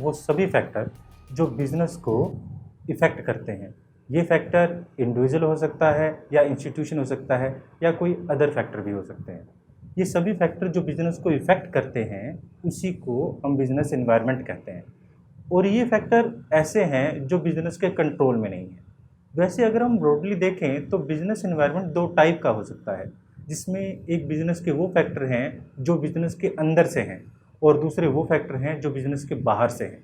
वो सभी फैक्टर जो बिजनेस को इफ़ेक्ट करते हैं। ये फैक्टर इंडिविजुअल हो सकता है या इंस्टीट्यूशन हो सकता है या कोई अदर फैक्टर भी हो सकते हैं। ये सभी फैक्टर जो बिजनेस को इफ़ेक्ट करते हैं उसी को हम बिजनेस एनवायरनमेंट कहते हैं। और ये फैक्टर ऐसे हैं जो बिजनेस के कंट्रोल में नहीं है। वैसे अगर हम ब्रॉडली देखें तो बिजनेस एनवायरनमेंट दो टाइप का हो सकता है, जिसमें एक बिजनेस के वो फैक्टर हैं जो बिजनेस के अंदर से हैं और दूसरे वो फैक्टर हैं जो बिजनेस के बाहर से हैं।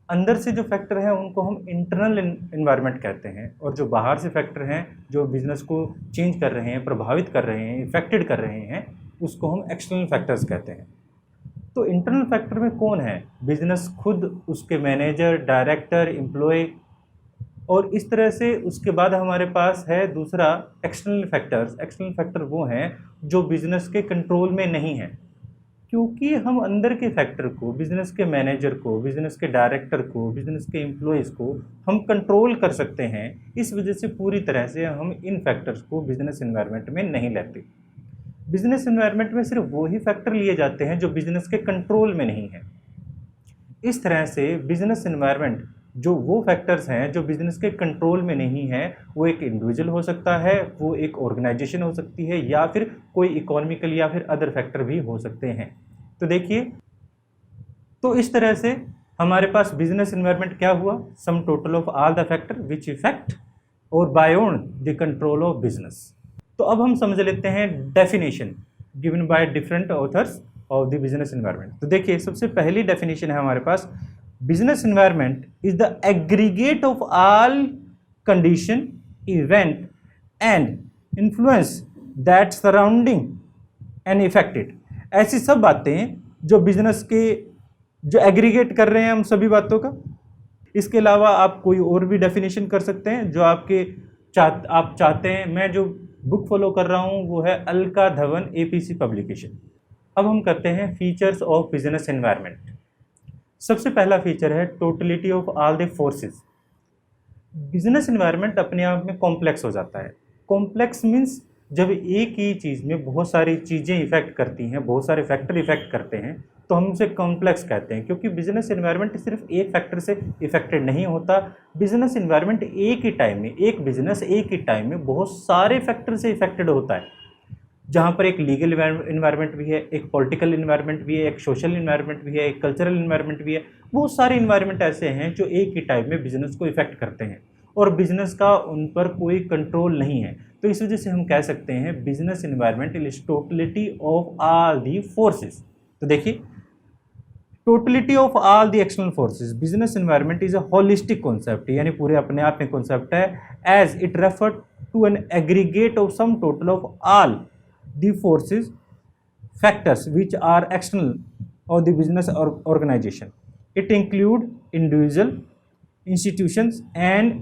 अंदर से जो फैक्टर हैं उनको हम इंटरनल एनवायरनमेंट कहते हैं और जो बाहर से फैक्टर हैं जो बिजनेस को चेंज कर रहे हैं, प्रभावित कर रहे हैं, इफेक्टेड कर रहे हैं, उसको हम एक्सटर्नल फैक्टर्स कहते हैं। तो इंटरनल फैक्टर में कौन है? बिजनेस खुद, उसके मैनेजर, डायरेक्टर, एम्प्लॉय, और इस तरह से उसके बाद हमारे पास है दूसरा एक्सटर्नल फैक्टर्स। एक्सटर्नल फैक्टर वो हैं जो बिजनेस के कंट्रोल में नहीं है, क्योंकि हम अंदर के फैक्टर को, बिजनेस के मैनेजर को, बिजनेस के डायरेक्टर को, बिजनेस के एम्प्लॉयज़ को हम कंट्रोल कर सकते हैं। इस वजह से पूरी तरह से हम इन फैक्टर्स को बिजनेस एनवायरनमेंट में नहीं लेते। बिजनेस एनवायरनमेंट में सिर्फ वो ही फैक्टर लिए जाते हैं जो बिजनेस के कंट्रोल में नहीं है। इस तरह से बिजनेस एनवायरनमेंट जो वो फैक्टर्स हैं जो बिजनेस के कंट्रोल में नहीं है, वो एक इंडिविजुअल हो सकता है, वो एक ऑर्गेनाइजेशन हो सकती है, या फिर कोई इकोनॉमिकल या फिर अदर फैक्टर भी हो सकते हैं। तो देखिए, तो इस तरह से हमारे पास बिजनेस एनवायरनमेंट क्या हुआ? Sum total of all the factor which affect और beyond the control of business. तो अब हम समझ लेते हैं definition given by different authors of the business environment. तो देखिए, सबसे पहली डेफिनेशन है हमारे पास, business environment is the aggregate of all condition, event and influence that surrounding and affected. ऐसी सब बातें जो बिजनेस के, जो एग्रीगेट कर रहे हैं हम सभी बातों का। इसके अलावा आप कोई और भी डेफिनेशन कर सकते हैं जो आप चाहते हैं। मैं जो बुक फॉलो कर रहा हूँ वो है अलका धवन एपीसी पब्लिकेशन। अब हम करते हैं फीचर्स ऑफ बिजनेस एनवायरनमेंट। सबसे पहला फीचर है totality of all the forces. Business environment अपने आप में कॉम्प्लेक्स हो जाता है। कॉम्प्लेक्स मीन्स जब एक ही चीज़ में बहुत सारी चीज़ें इफेक्ट करती हैं, बहुत सारे फैक्टर इफेक्ट करते हैं, तो हम उसे कॉम्प्लेक्स कहते हैं। क्योंकि बिजनेस एनवायरनमेंट सिर्फ एक फैक्टर से इफेक्टेड नहीं होता। बिजनेस एनवायरनमेंट एक ही टाइम में, एक बिजनेस एक ही टाइम में बहुत सारे फैक्टर से इफेक्टेड होता है। जहाँ पर एक लीगल इन्वायरमेंट भी है, एक पॉलिटिकल इन्वायरमेंट भी है, एक सोशल इन्वायरमेंट भी है, एक कल्चरल इन्वायरमेंट भी है। बहुत सारे इन्वायरमेंट ऐसे हैं जो एक ही टाइम में बिजनेस को इफेक्ट करते हैं और बिजनेस का उन पर कोई कंट्रोल नहीं है। तो इस वजह से हम कह सकते हैं business environment is totality of all the forces. तो देखिए, totality of all the external forces, business environment is a holistic concept, यानी पूरे अपने आप में कॉन्सेप्ट है, as it refer to an aggregate of some total of all the forces factors which are external of the business or organization. It include individual, institutions and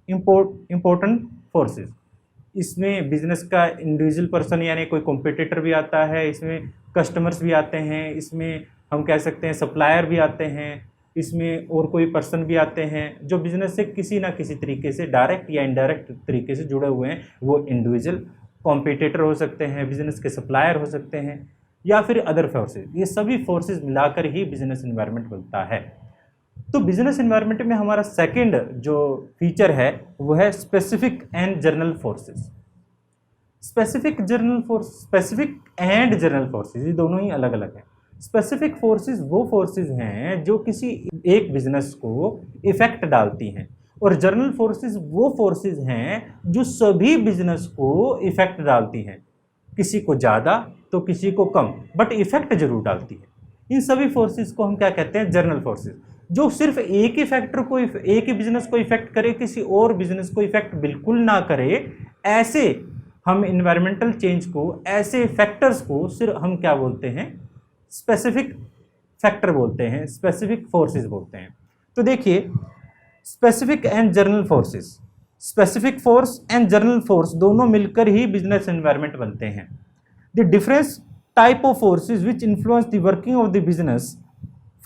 important forces. इसमें business का individual person यानी कोई competitor भी आता है, इसमें customers भी आते हैं, इसमें हम कह सकते हैं सप्लायर भी आते हैं, इसमें और कोई पर्सन भी आते हैं जो बिजनेस से किसी ना किसी तरीके से डायरेक्ट या इनडायरेक्ट तरीके से जुड़े हुए हैं। वो इंडिविजुअल कॉम्पिटिटर हो सकते हैं, बिजनेस के सप्लायर हो सकते हैं, या फिर अदर फोर्सेज। ये सभी फोर्सेज मिलाकर ही बिजनेस एनवायरनमेंट बनता है। तो बिजनेस एनवायरनमेंट में हमारा सेकंड जो फीचर है वो है specific and general forces. Specific and general forces, ये दोनों ही अलग अलग हैं। स्पेसिफिक फोर्सेज वो फोर्सेज हैं जो किसी एक बिजनेस को इफेक्ट डालती हैं, और जनरल फोर्सेस वो फोर्सेस हैं जो सभी बिजनेस को इफेक्ट डालती हैं, किसी को ज़्यादा तो किसी को कम, बट इफेक्ट जरूर डालती है। इन सभी फोर्सेस को हम क्या कहते हैं? General forces. जो सिर्फ एक ही फैक्टर को, एक ही बिजनेस को इफेक्ट करे, किसी और बिजनेस को इफेक्ट बिल्कुल ना करे, ऐसे हम इन्वायरमेंटल चेंज को, ऐसे फैक्टर्स को सिर्फ हम क्या बोलते हैं? स्पेसिफिक फैक्टर बोलते हैं, स्पेसिफिक फोर्सेस बोलते हैं। तो देखिए, specific and general forces, specific force and general force दोनों मिलकर ही बिजनेस एनवायरनमेंट बनते हैं। The difference type of forces which influence the working of the business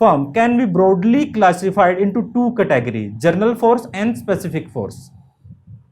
firm can be broadly classified into two category, general force and specific force.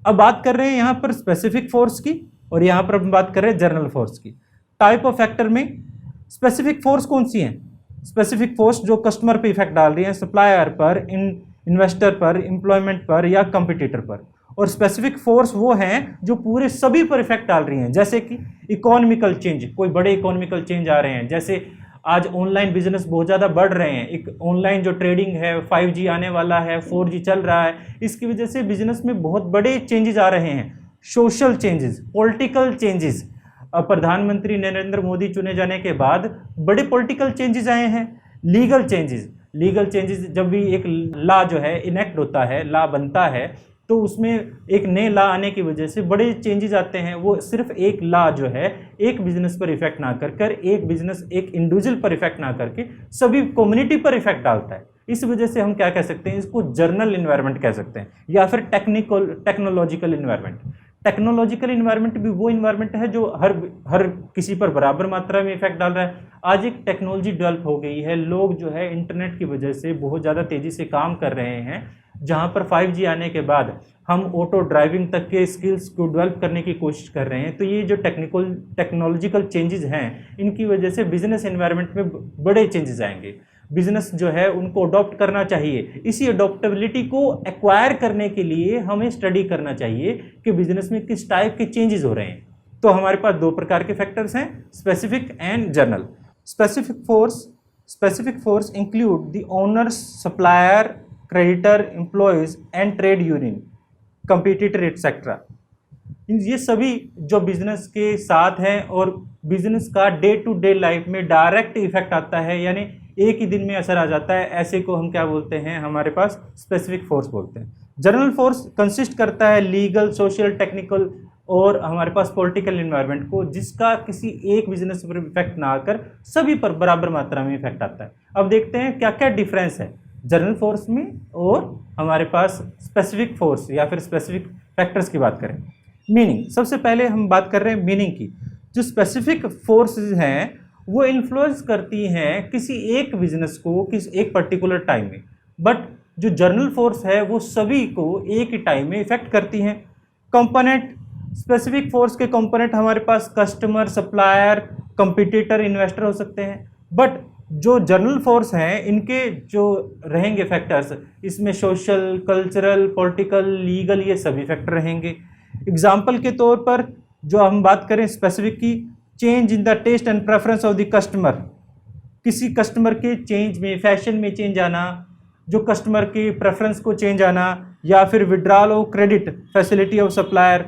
अब बात कर रहे हैं यहां पर स्पेसिफिक फोर्स की, और यहां पर हम बात कर रहे हैं जनरल फोर्स की। टाइप ऑफ फैक्टर में स्पेसिफिक फोर्स कौन सी है? स्पेसिफिक फोर्स जो कस्टमर पे इफेक्ट डाल रही है, सप्लायर पर, इन्वेस्टर पर, एम्प्लॉयमेंट पर या कंपटीटर पर। और स्पेसिफिक फोर्स वो हैं जो पूरे सभी पर इफेक्ट डाल रही हैं, जैसे कि इकोनॉमिकल चेंज, कोई बड़े इकोनॉमिकल चेंज आ रहे हैं, जैसे आज ऑनलाइन बिजनेस बहुत ज़्यादा बढ़ रहे हैं, एक ऑनलाइन जो ट्रेडिंग है, 5G आने वाला है, 4G चल रहा है, इसकी वजह से बिजनेस में बहुत बड़े चेंजेस आ रहे हैं। सोशल चेंजेस, पॉलिटिकल चेंजेस, प्रधानमंत्री नरेंद्र मोदी चुने जाने के बाद बड़े पॉलिटिकल चेंजेस आए हैं। लीगल चेंजेस, जब भी एक लॉ जो है इनेक्ट होता है, लॉ बनता है, तो उसमें एक नए लॉ आने की वजह से बड़े चेंजेस आते हैं। वो सिर्फ एक लॉ जो है एक बिजनेस पर इफेक्ट ना कर एक बिजनेस, एक इंडिविजुअल पर इफेक्ट ना करके सभी कम्युनिटी पर इफेक्ट डालता है। इस वजह से हम क्या कह सकते हैं, इसको जर्नल इन्वायरमेंट कह सकते हैं, या फिर टेक्नोलॉजिकल इन्वायरमेंट। टेक्नोलॉजिकल इन्वायरमेंट भी वो इन्वायरमेंट है जो हर किसी पर बराबर मात्रा में इफेक्ट डाल रहा है। आज एक टेक्नोलॉजी डेवलप हो गई है, लोग जो है इंटरनेट की वजह से बहुत ज़्यादा तेज़ी से काम कर रहे हैं। जहाँ पर 5G आने के बाद हम ऑटो ड्राइविंग तक के स्किल्स को डेवलप करने की कोशिश कर रहे हैं। तो ये जो टेक्नोलॉजिकल चेंजेस हैं, इनकी वजह से बिजनेस एनवायरनमेंट में बड़े चेंजेस आएंगे। बिजनेस जो है उनको अडॉप्ट करना चाहिए। इसी अडॉप्टेबिलिटी को एक्वायर करने के लिए हमें स्टडी करना चाहिए कि बिजनेस में किस टाइप के चेंजेस हो रहे हैं। तो हमारे पास दो प्रकार के फैक्टर्स हैं, specific and general. Specific force include the owners, supplier, creditor, employees and trade union, competitor etcetera. ये सभी जो बिजनेस के साथ हैं और बिजनेस का डे टू डे लाइफ में डायरेक्ट इफेक्ट आता है, यानी एक ही दिन में असर आ जाता है, ऐसे को हम क्या बोलते हैं, हमारे पास स्पेसिफिक फोर्स बोलते हैं। जनरल फोर्स कंसिस्ट करता है लीगल, सोशल, टेक्निकल और हमारे पास पॉलिटिकल इन्वायरमेंट को, जिसका किसी एक बिजनेस पर इफेक्ट ना आकर सभी पर बराबर मात्रा में इफेक्ट आता है। अब देखते हैं क्या क्या डिफरेंस है जनरल फोर्स में और हमारे पास स्पेसिफिक फोर्स या फिर स्पेसिफिक फैक्टर्स की बात करें। मीनिंग, सबसे पहले हम बात कर रहे हैं मीनिंग की। जो स्पेसिफिक फोर्सेस हैं वो इन्फ्लुएंस करती हैं किसी एक बिजनेस को किस एक पर्टिकुलर टाइम में, बट जो जनरल फोर्स है वो सभी को एक ही टाइम में इफेक्ट करती हैं। कंपोनेंट, स्पेसिफिक फोर्स के कंपोनेंट हमारे पास कस्टमर, सप्लायर, कंपटीटर, इन्वेस्टर हो सकते हैं, बट जो जनरल फोर्स हैं इनके जो रहेंगे फैक्टर्स, इसमें सोशल, कल्चरल, पॉलिटिकल, लीगल, ये सभी फैक्टर रहेंगे। एग्जाम्पल के तौर पर जो हम बात करें स्पेसिफिक की, change in the taste and preference of the customer, किसी कस्टमर के चेंज में, फैशन में चेंज आना, जो कस्टमर के प्रेफरेंस को चेंज आना, या फिर withdrawal of credit facility of supplier,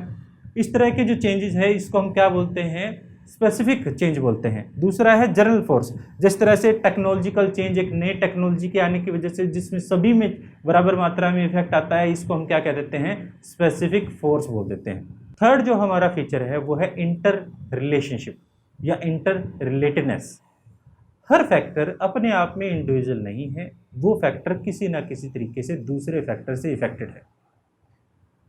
इस तरह के जो चेंजेस है इसको हम क्या बोलते हैं, स्पेसिफिक चेंज बोलते हैं। दूसरा है जनरल फोर्स, जिस तरह से टेक्नोलॉजिकल चेंज, एक नई टेक्नोलॉजी के आने की वजह से जिसमें सभी में बराबर मात्रा में इफेक्ट आता है, इसको हम क्या कह देते हैं, स्पेसिफिक फोर्स बोल देते हैं। थर्ड जो हमारा फीचर है वो है इंटर रिलेशनशिप या इंटर रिलेटेडनेस। हर फैक्टर अपने आप में इंडिविजुअल नहीं है, वो फैक्टर किसी ना किसी तरीके से दूसरे फैक्टर से इफेक्टेड है।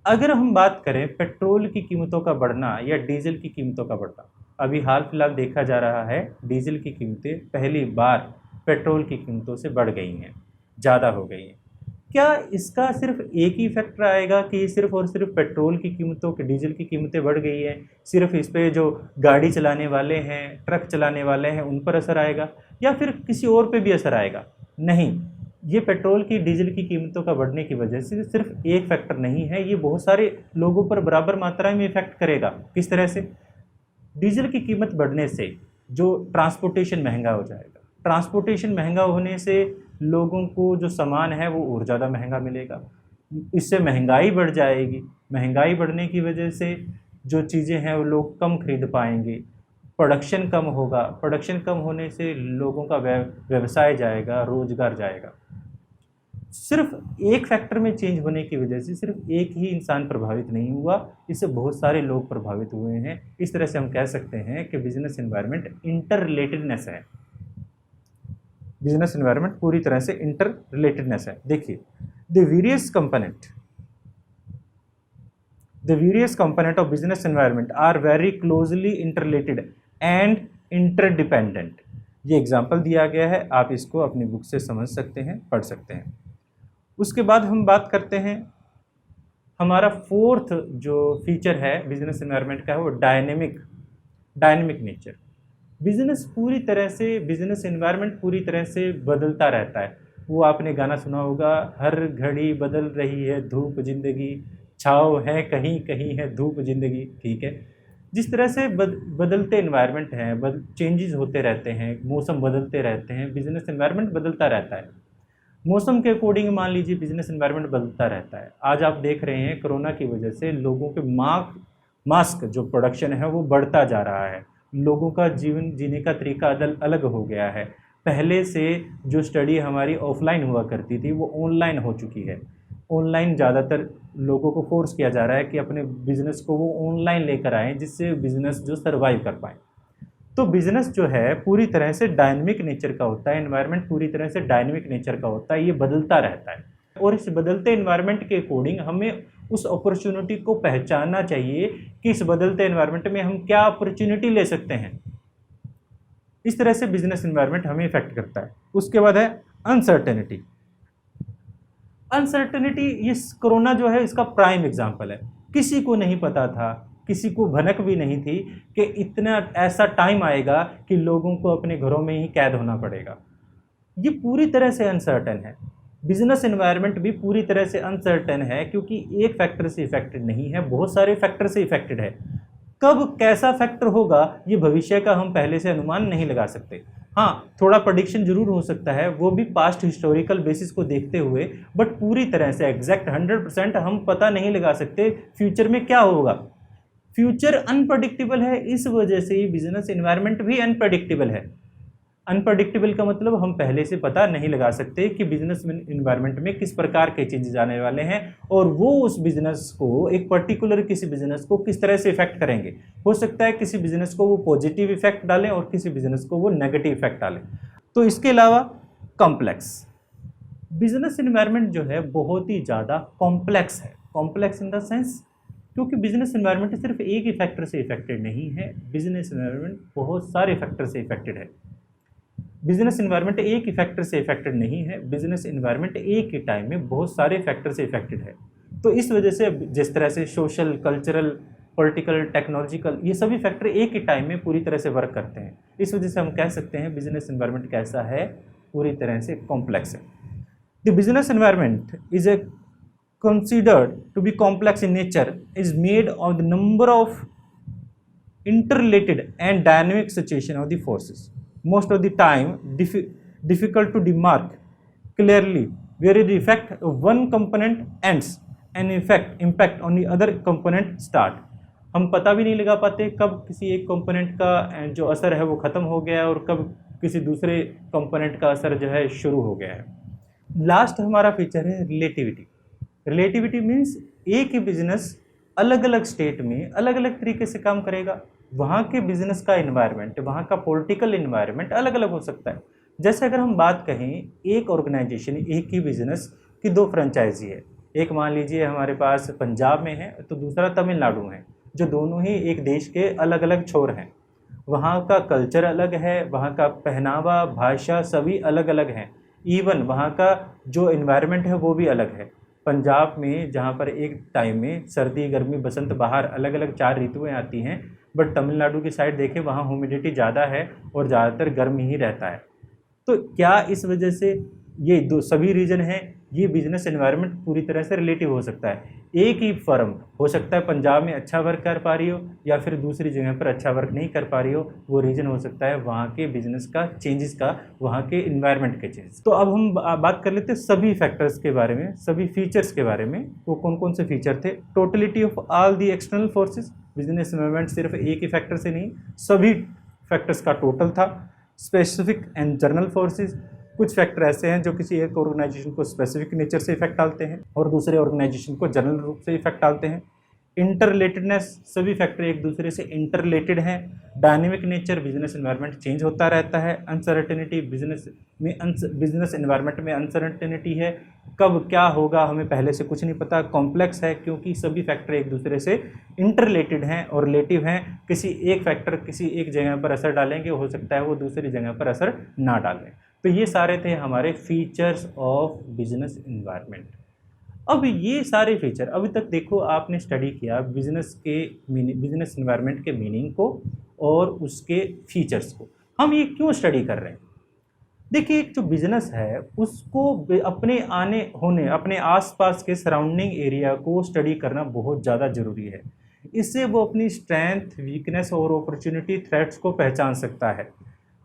अगर हम बात करें पेट्रोल की कीमतों का बढ़ना या डीजल की कीमतों का बढ़ना, अभी हाल फिलहाल देखा जा रहा है डीजल की कीमतें पहली बार पेट्रोल की कीमतों से बढ़ गई हैं, ज़्यादा हो गई हैं। क्या इसका सिर्फ एक ही फैक्टर आएगा कि सिर्फ और सिर्फ पेट्रोल की कीमतों की, डीजल की कीमतें बढ़ गई हैं, सिर्फ इस पे जो गाड़ी चलाने वाले हैं, ट्रक चलाने वाले हैं, उन पर असर आएगा, या फिर किसी और पे भी असर आएगा? नहीं, ये पेट्रोल की, डीजल की कीमतों का बढ़ने की वजह से सिर्फ एक फैक्टर नहीं है, ये बहुत सारे लोगों पर बराबर मात्रा में इफेक्ट करेगा। किस तरह से? डीजल की कीमत बढ़ने से जो ट्रांसपोर्टेशन महंगा हो जाएगा, ट्रांसपोर्टेशन महंगा होने से लोगों को जो सामान है वो और ज़्यादा महंगा मिलेगा, इससे महंगाई बढ़ जाएगी। महंगाई बढ़ने की वजह से जो चीज़ें हैं वो लोग कम खरीद पाएंगे, प्रोडक्शन कम होगा, प्रोडक्शन कम होने से लोगों का व्यवसाय जाएगा, रोजगार जाएगा। सिर्फ एक फैक्टर में चेंज होने की वजह से सिर्फ एक ही इंसान प्रभावित नहीं हुआ, इससे बहुत सारे लोग प्रभावित हुए हैं। इस तरह से हम कह सकते हैं कि बिजनेस एनवायरनमेंट इंटर रिलेटेडनेस है, बिजनेस एनवायरनमेंट पूरी तरह से इंटर रिलेटेडनेस है। देखिए, the various component of business environment are very closely interrelated and interdependent. ये एग्जाम्पल दिया गया है, आप इसको अपनी बुक से समझ सकते हैं, पढ़ सकते हैं। उसके बाद हम बात करते हैं, हमारा फोर्थ जो फीचर है बिजनेस एनवायरनमेंट का है वो डायनेमिक नेचर। बिजनेस एनवायरनमेंट पूरी तरह से बदलता रहता है। वो आपने गाना सुना होगा, हर घड़ी बदल रही है धूप ज़िंदगी, छाँव है कहीं कहीं है धूप ज़िंदगी, ठीक है। जिस तरह से बदलते एनवायरनमेंट हैं, चेंजेस होते रहते हैं, मौसम बदलते रहते हैं, बिजनेस एनवायरनमेंट बदलता रहता है। मौसम के अकॉर्डिंग मान लीजिए बिजनेस एनवायरनमेंट बदलता रहता है। आज आप देख रहे हैं कोरोना की वजह से लोगों के मास्क जो प्रोडक्शन है वो बढ़ता जा रहा है। लोगों का जीवन जीने का तरीका अलग हो गया है। पहले से जो स्टडी हमारी ऑफलाइन हुआ करती थी वो ऑनलाइन हो चुकी है। ऑनलाइन ज़्यादातर लोगों को फोर्स किया जा रहा है कि अपने बिजनेस को वो ऑनलाइन लेकर आएँ, जिससे बिजनेस जो सर्वाइव कर पाएँ। तो बिजनेस जो है पूरी तरह से डायनेमिक नेचर का होता है, एनवायरनमेंट पूरी तरह से डायनेमिक नेचर का होता है, ये बदलता रहता है। और इस बदलते एनवायरनमेंट के अकॉर्डिंग हमें उस अपॉर्चुनिटी को पहचानना चाहिए कि इस बदलते एनवायरनमेंट में हम क्या अपॉर्चुनिटी ले सकते हैं। इस तरह से बिजनेस एनवायरनमेंट हमें इफेक्ट करता है। उसके बाद है अनसर्टेनिटी। अनसर्टेनिटी, ये कोरोना जो है इसका प्राइम एग्जाम्पल है। किसी को नहीं पता था, किसी को भनक भी नहीं थी कि इतना ऐसा टाइम आएगा कि लोगों को अपने घरों में ही कैद होना पड़ेगा। ये पूरी तरह से अनसर्टेन है। बिजनेस एनवायरनमेंट भी पूरी तरह से अनसर्टेन है, क्योंकि एक फैक्टर से इफेक्टेड नहीं है, बहुत सारे फैक्टर से इफेक्टेड है। कब कैसा फैक्टर होगा ये भविष्य का हम पहले से अनुमान नहीं लगा सकते। हाँ, थोड़ा प्रेडिक्शन जरूर हो सकता है, वो भी पास्ट हिस्टोरिकल बेसिस को देखते हुए, बट पूरी तरह से एग्जैक्ट 100% हम पता नहीं लगा सकते फ्यूचर में क्या होगा। फ्यूचर अनप्रडिक्टेबल है, इस वजह से ही बिजनेस एनवायरनमेंट भी अनप्रडिक्टेबल है। अनप्रडिक्टेबल का मतलब हम पहले से पता नहीं लगा सकते कि बिजनेस एनवायरनमेंट में किस प्रकार के चेंजेस आने वाले हैं, और वो उस बिजनेस को, एक पर्टिकुलर किसी बिजनेस को किस तरह से इफेक्ट करेंगे। हो सकता है किसी बिजनेस को वो पॉजिटिव इफेक्ट डालें और किसी बिजनेस को वो नेगेटिव इफेक्ट डालें। तो इसके अलावा कॉम्प्लेक्स, बिजनेस एनवायरनमेंट जो है बहुत ही ज़्यादा कॉम्प्लेक्स है। कॉम्प्लेक्स इन द सेंस, क्योंकि बिजनेस एनवायरनमेंट सिर्फ एक ही फैक्टर से इफेक्टेड नहीं है, बिजनेस एनवायरनमेंट बहुत सारे फैक्टर से इफेक्टेड है। बिजनेस एनवायरनमेंट एक ही फैक्टर से इफेक्टेड नहीं है, बिजनेस एनवायरनमेंट एक ही टाइम में बहुत सारे फैक्टर से इफेक्टेड है। तो इस वजह से जिस तरह से सोशल, कल्चरल, पॉलिटिकल, टेक्नोलॉजिकल, ये सभी फैक्टर एक ही टाइम में पूरी तरह से वर्क करते हैं। इस वजह से हम कह सकते हैं बिजनेस एनवायरनमेंट कैसा है, पूरी तरह से कॉम्प्लेक्स है। The business environment is a considered to be complex in nature, is made of the number of interrelated and dynamic situation of the forces, most of the time difficult to demark clearly where the effect of one component ends and impact on the other component start। हम पता भी नहीं लगा पाते कब किसी एक component का जो असर है वो ख़त्म हो गया और कब किसी दूसरे कंपोनेंट का असर जो है शुरू हो गया है। लास्ट हमारा फीचर है रिलेटिविटी। रिलेटिविटी मीन्स एक ही बिजनेस अलग अलग स्टेट में अलग अलग तरीके से काम करेगा। वहाँ के बिजनेस का इन्वायरमेंट, वहाँ का पॉलिटिकल इन्वायरमेंट अलग अलग हो सकता है। जैसे अगर हम बात कहें, एक ऑर्गेनाइजेशन, एक ही बिजनेस की दो फ्रेंचाइजी है, एक मान लीजिए हमारे पास पंजाब में है तो दूसरा तमिलनाडु में है, जो दोनों ही एक देश के अलग अलग छोर हैं। वहाँ का कल्चर अलग है, वहाँ का पहनावा, भाषा सभी अलग अलग हैं। इवन वहाँ का जो इन्वायरमेंट है वो भी अलग है। पंजाब में जहाँ पर एक टाइम में सर्दी, गर्मी, बसंत, बहार अलग अलग 4 ऋतुएं आती हैं, बट तमिलनाडु की साइड देखें वहाँ ह्यूमिडिटी ज़्यादा है और ज़्यादातर गर्म ही रहता है। तो क्या इस वजह से ये दो सभी रीजन हैं, ये बिजनेस एनवायरनमेंट पूरी तरह से रिलेटिव हो सकता है। एक ही फर्म हो सकता है पंजाब में अच्छा वर्क कर पा रही हो या फिर दूसरी जगह पर अच्छा वर्क नहीं कर पा रही हो, वो रीजन हो सकता है वहाँ के बिजनेस का चेंजेस का, वहाँ के इन्वायरमेंट के चेंजेस। तो अब हम बात कर लेते हैं सभी फैक्टर्स के बारे में, सभी फीचर्स के बारे में। वो कौन कौन से फीचर थे? Totality of all the external forces, business environment सिर्फ एक ही फैक्टर से नहीं, सभी फैक्टर्स का टोटल था। स्पेसिफिक एंड जनरल फोर्सेज, कुछ फैक्टर ऐसे हैं जो किसी एक ऑर्गेनाइजेशन को स्पेसिफिक नेचर से इफेक्ट डालते हैं और दूसरे ऑर्गेनाइजेशन को जनरल रूप से इफेक्ट डालते हैं। इंटररिलेटेडनेस, सभी फैक्टर एक दूसरे से इंटररिलेटेड हैं। Dynamic nature, business environment change होता रहता है। अनसर्टेनिटी, बिजनेस एनवायरनमेंट में अनसर्टेनिटी है, कब क्या होगा हमें पहले से कुछ नहीं पता। कॉम्प्लेक्स है क्योंकि सभी फैक्टर एक दूसरे से इंटररिलेटेड हैं और रिलेटिव हैं। किसी एक फैक्टर किसी एक जगह पर असर डालेंगे, हो सकता है वो दूसरी जगह पर असर ना डालें। तो ये सारे थे हमारे फीचर्स ऑफ बिजनेस एनवायरनमेंट। अब ये सारे फीचर, अभी तक देखो आपने स्टडी किया बिजनेस एनवायरनमेंट के मीनिंग को, और उसके फीचर्स को। हम ये क्यों स्टडी कर रहे हैं? देखिए, एक जो बिजनेस है उसको अपने आसपास के सराउंडिंग एरिया को स्टडी करना बहुत ज़्यादा ज़रूरी है। इससे वो अपनी स्ट्रेंथ, वीकनेस और अपॉर्चुनिटी, थ्रेट्स को पहचान सकता है।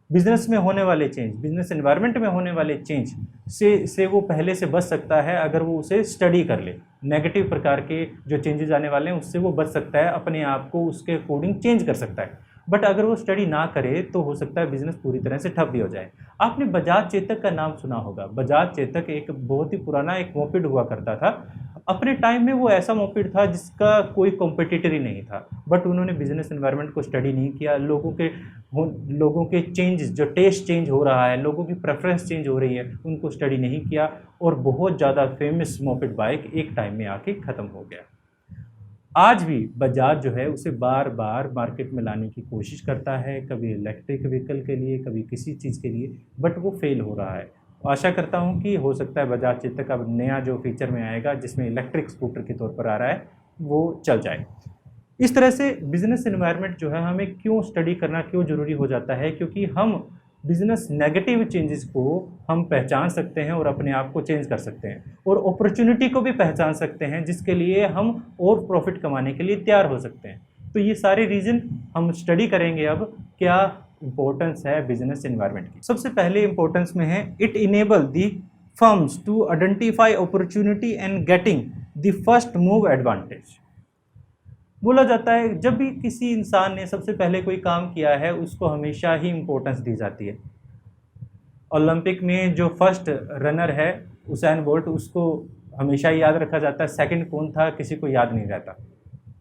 बिजनेस में होने वाले चेंज, बिजनेस एनवायरनमेंट में होने वाले चेंज से वो पहले से बच सकता है अगर वो उसे स्टडी कर ले। नेगेटिव प्रकार के जो चेंजेस आने वाले हैं उससे वो बच सकता है, अपने आप को उसके अकॉर्डिंग चेंज कर सकता है। बट अगर वो स्टडी ना करे तो हो सकता है बिजनेस पूरी तरह से ठप भी हो जाए। आपने बजाज चेतक का नाम सुना होगा। बजाज चेतक एक बहुत ही पुराना एक मोपेड हुआ करता था। अपने टाइम में वो ऐसा मोपेड था जिसका कोई कॉम्पिटिटर ही नहीं था, बट उन्होंने बिजनेस एनवायरनमेंट को स्टडी नहीं किया। लोगों के चेंजेस, जो टेस्ट चेंज हो रहा है, लोगों की प्रेफरेंस चेंज हो रही है, उनको स्टडी नहीं किया और बहुत ज़्यादा फेमस मोपेड बाइक एक टाइम में आके ख़त्म हो गया। आज भी बजाज जो है उसे बार बार मार्केट में लाने की कोशिश करता है, कभी इलेक्ट्रिक व्हीकल के लिए, कभी किसी चीज़ के लिए, बट वो फेल हो रहा है। आशा करता हूँ कि हो सकता है बजाज चेतक का नया जो फीचर में आएगा, जिसमें इलेक्ट्रिक स्कूटर के तौर पर आ रहा है, वो चल जाए। इस तरह से बिजनेस एनवायरनमेंट जो है हमें क्यों स्टडी करना क्यों ज़रूरी हो जाता है, क्योंकि हम बिजनेस नेगेटिव चेंजेस को हम पहचान सकते हैं और अपने आप को चेंज कर सकते हैं, और अपॉर्चुनिटी को भी पहचान सकते हैं जिसके लिए हम और प्रॉफिट कमाने के लिए तैयार हो सकते हैं। तो ये सारे रीज़न हम स्टडी करेंगे। अब क्या इम्पोर्टेंस है बिजनेस एनवायरनमेंट की? सबसे पहले इम्पोर्टेंस में है, it enable the firms to identify opportunity and getting the first move advantage. बोला जाता है जब भी किसी इंसान ने सबसे पहले कोई काम किया है उसको हमेशा ही इम्पोर्टेंस दी जाती है। ओलंपिक में जो फर्स्ट रनर है उसैन बोल्ट, उसको हमेशा याद रखा जाता है। सेकंड कौन था किसी को याद नहीं रहता।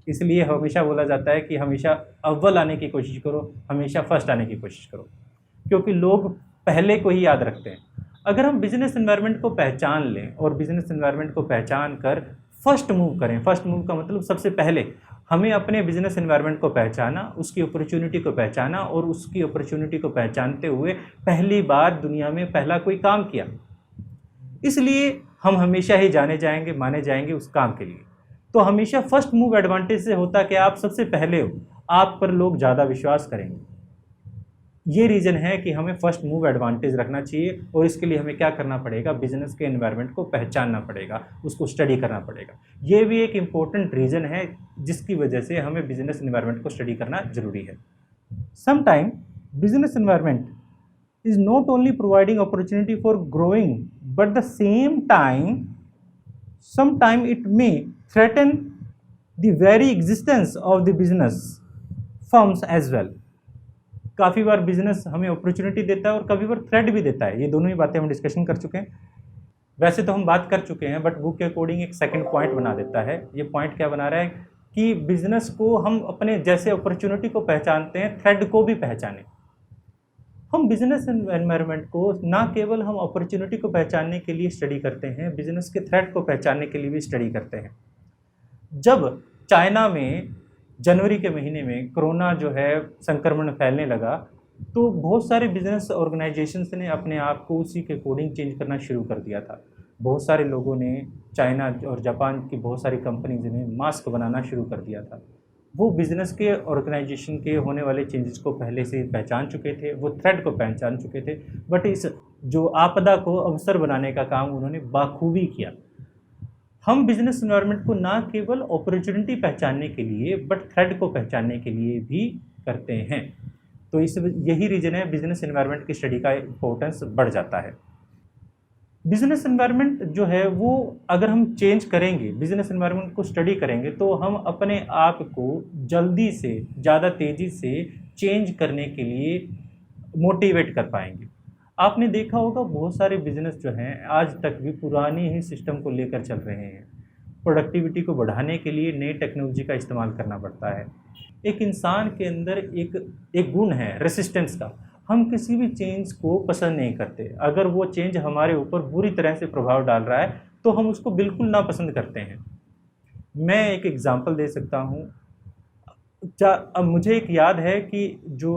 इसलिए हमेशा बोला जाता है कि हमेशा अव्वल आने की कोशिश करो, हमेशा फर्स्ट आने की कोशिश करो, क्योंकि लोग पहले को ही याद रखते हैं। अगर हम बिजनेस एनवायरनमेंट को पहचान लें और बिजनेस एनवायरनमेंट को पहचान कर फर्स्ट मूव करें, फर्स्ट मूव का मतलब सबसे पहले हमें अपने बिजनेस एनवायरनमेंट को पहचाना, उसकी अपॉर्चुनिटी को पहचाना, और उसकी अपॉर्चुनिटी को पहचानते हुए पहली बार दुनिया में पहला कोई काम किया। इसलिए हम हमेशा ही जाने जाएंगे, माने जाएंगे उस काम के लिए। तो हमेशा फर्स्ट मूव एडवांटेज से होता कि आप सबसे पहले हो, आप पर लोग ज़्यादा विश्वास करेंगे। ये रीज़न है कि हमें फर्स्ट मूव एडवांटेज रखना चाहिए, और इसके लिए हमें क्या करना पड़ेगा, बिजनेस के एनवायरनमेंट को पहचानना पड़ेगा, उसको स्टडी करना पड़ेगा। ये भी एक इम्पोर्टेंट रीज़न है जिसकी वजह से हमें बिजनेस एनवायरनमेंट को स्टडी करना ज़रूरी है। Sometime business environment is not only providing opportunity for growing, but the same time sometime it may threaten the very existence of the business firms as well. काफ़ी बार बिजनेस हमें opportunity देता है और कभी बार थ्रेट भी देता है। ये दोनों ही बातें हम डिस्कशन कर चुके हैं। वैसे तो हम बात कर चुके हैं, बट बुक के अकॉर्डिंग एक सेकंड पॉइंट बना देता है। ये पॉइंट क्या बना रहा है कि बिजनेस को हम अपने जैसे अपॉर्चुनिटी को पहचानते हैं, थ्रेट को भी पहचानें। हम बिजनेस एनवायरनमेंट को ना केवल हम अपॉर्चुनिटी को पहचानने के लिए स्टडी करते हैं, बिजनेस के थ्रेट को पहचानने के लिए भी स्टडी करते हैं। जब चाइना में जनवरी के महीने में कोरोना जो है संक्रमण फैलने लगा, तो बहुत सारे बिजनेस ऑर्गेनाइजेशंस ने अपने आप को उसी के अकॉर्डिंग चेंज करना शुरू कर दिया था। बहुत सारे लोगों ने, चाइना और जापान की बहुत सारी कंपनीज ने मास्क बनाना शुरू कर दिया था। वो बिज़नेस के ऑर्गेनाइजेशन के होने वाले चेंजेस को पहले से पहचान चुके थे, वो थ्रेट को पहचान चुके थे, बट इस जो आपदा को अवसर बनाने का काम उन्होंने बाखूबी किया। हम बिजनेस एनवायरनमेंट को ना केवल अपॉर्चुनिटी पहचानने के लिए बट थ्रेट को पहचानने के लिए भी करते हैं। तो यही रीज़न है बिजनेस एनवायरनमेंट की स्टडी का इम्पोर्टेंस बढ़ जाता है। बिजनेस एनवायरनमेंट जो है वो अगर हम चेंज करेंगे, बिजनेस एनवायरनमेंट को स्टडी करेंगे, तो हम अपने आप को जल्दी से, ज़्यादा तेज़ी से चेंज करने के लिए मोटिवेट कर पाएंगे। आपने देखा होगा बहुत सारे बिजनेस जो हैं आज तक भी पुराने ही सिस्टम को लेकर चल रहे हैं। प्रोडक्टिविटी को बढ़ाने के लिए नई टेक्नोलॉजी का इस्तेमाल करना पड़ता है। एक इंसान के अंदर एक गुण है रेसिस्टेंस का। हम किसी भी चेंज को पसंद नहीं करते। अगर वो चेंज हमारे ऊपर बुरी तरह से प्रभाव डाल रहा है तो हम उसको बिल्कुल नापसंद करते हैं। मैं एक एग्जांपल दे सकता हूँ। अब मुझे एक याद है कि जो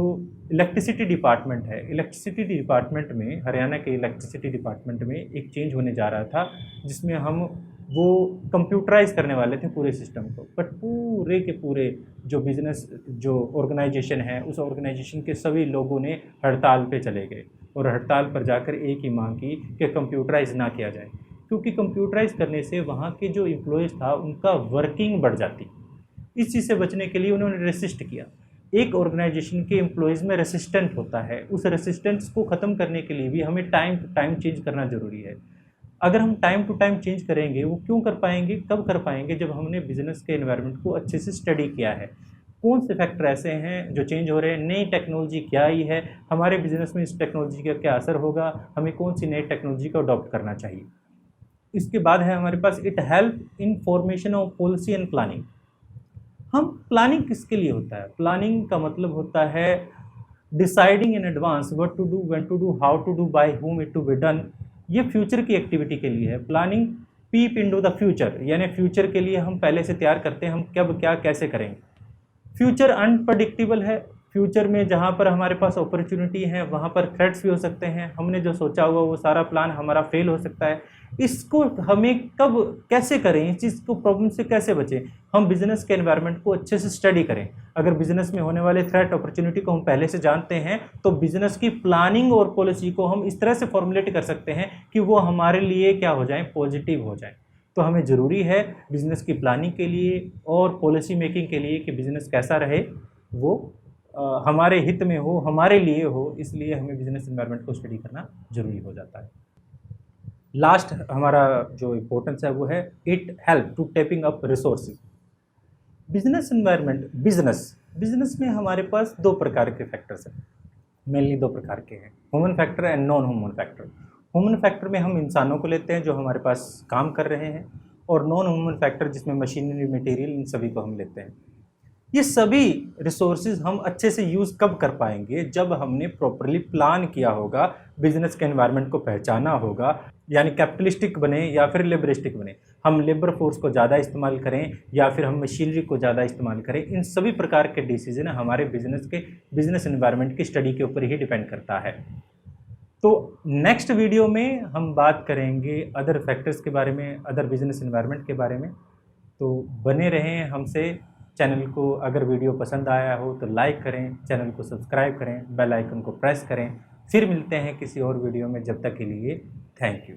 इलेक्ट्रिसिटी डिपार्टमेंट है, इलेक्ट्रिसिटी डिपार्टमेंट में, हरियाणा के इलेक्ट्रिसिटी डिपार्टमेंट में एक चेंज होने जा रहा था, जिसमें हम वो कंप्यूटराइज करने वाले थे पूरे सिस्टम को, बट पूरे के पूरे जो बिज़नेस जो ऑर्गेनाइजेशन है उस ऑर्गेनाइजेशन के सभी लोगों ने हड़ताल पे चले गए और हड़ताल पर जाकर एक ही मांग की कि कंप्यूटराइज ना किया जाए, क्योंकि कंप्यूटराइज करने से वहाँ के जो एम्प्लॉयज़ था उनका वर्किंग बढ़ जाती। इस चीज़ से बचने के लिए उन्होंने रेसिस्ट किया। एक ऑर्गेनाइजेशन के एम्प्लॉयज़ में रेसिस्टेंट होता है, उस रेसिस्टेंस को ख़त्म करने के लिए भी हमें टाइम टू टाइम चेंज करना ज़रूरी है। अगर हम टाइम टू टाइम चेंज करेंगे, वो क्यों कर पाएंगे, कब कर पाएंगे, जब हमने बिज़नेस के एनवायरनमेंट को अच्छे से स्टडी किया है। कौन से फैक्टर ऐसे हैं जो चेंज हो रहे हैं, नई टेक्नोलॉजी क्या आई है, हमारे बिज़नेस में इस टेक्नोलॉजी का क्या असर होगा, हमें कौन सी नई टेक्नोलॉजी को अडॉप्ट करना चाहिए। इसके बाद है हमारे पास it help in formation of policy and planning. हम प्लानिंग किसके लिए होता है? प्लानिंग का मतलब होता है deciding in advance what to do, when to do, how to do, by whom it to be done. ये फ्यूचर की एक्टिविटी के लिए है। Planning peep into the future, यानी फ्यूचर के लिए हम पहले से तैयार करते हैं हम कब क्या कैसे करेंगे। फ्यूचर अनप्रडिक्टेबल है। फ्यूचर में जहाँ पर हमारे पास अपॉर्चुनिटी है वहाँ पर थ्रेट्स भी हो सकते हैं। हमने जो सोचा हुआ वो सारा प्लान हमारा फेल हो सकता है। इसको हमें कब कैसे करें, इस चीज़ को प्रॉब्लम से कैसे बचें, हम बिज़नेस के एनवायरनमेंट को अच्छे से स्टडी करें। अगर बिज़नेस में होने वाले थ्रेट अपॉर्चुनिटी को हम पहले से जानते हैं तो बिज़नेस की प्लानिंग और पॉलिसी को हम इस तरह से फॉर्मुलेट कर सकते हैं कि वो हमारे लिए क्या हो जाए, पॉजिटिव हो जाए। तो हमें ज़रूरी है बिज़नेस की प्लानिंग के लिए और पॉलिसी मेकिंग के लिए कि बिज़नेस कैसा रहे, वो हमारे हित में हो, हमारे लिए हो, इसलिए हमें बिज़नेस एनवायरनमेंट को स्टडी करना ज़रूरी हो जाता है। लास्ट हमारा जो इम्पोर्टेंस है वो है it help to tapping up resources. Business environment, business में हमारे पास दो प्रकार के फैक्टर्स हैं, मेनली दो प्रकार के हैं, human factor and non human factor. Human factor में हम इंसानों को लेते हैं जो हमारे पास काम कर रहे हैं, और नॉन ह्यूमन फैक्टर जिसमें मशीनरी, मटेरियल, इन सभी को हम लेते हैं। ये सभी रिसोर्सेज हम अच्छे से यूज़ कब कर पाएंगे? जब हमने प्रॉपरली प्लान किया होगा, बिजनेस के एनवायरनमेंट को पहचाना होगा, यानी कैपिटलिस्टिक बने या फिर लेबरिस्टिक बने, हम लेबर फोर्स को ज़्यादा इस्तेमाल करें या फिर हम मशीनरी को ज़्यादा इस्तेमाल करें। इन सभी प्रकार के डिसीजन हमारे बिजनेस एनवायरनमेंट की स्टडी के ऊपर ही डिपेंड करता है। तो नेक्स्ट वीडियो में हम बात करेंगे अदर फैक्टर्स के बारे में, अदर बिजनेस एनवायरनमेंट के बारे में। तो बने रहें हमसे। चैनल को अगर वीडियो पसंद आया हो तो लाइक करें, चैनल को सब्सक्राइब करें, बेल आइकन को प्रेस करें। फिर मिलते हैं किसी और वीडियो में, जब तक के लिए थैंक यू।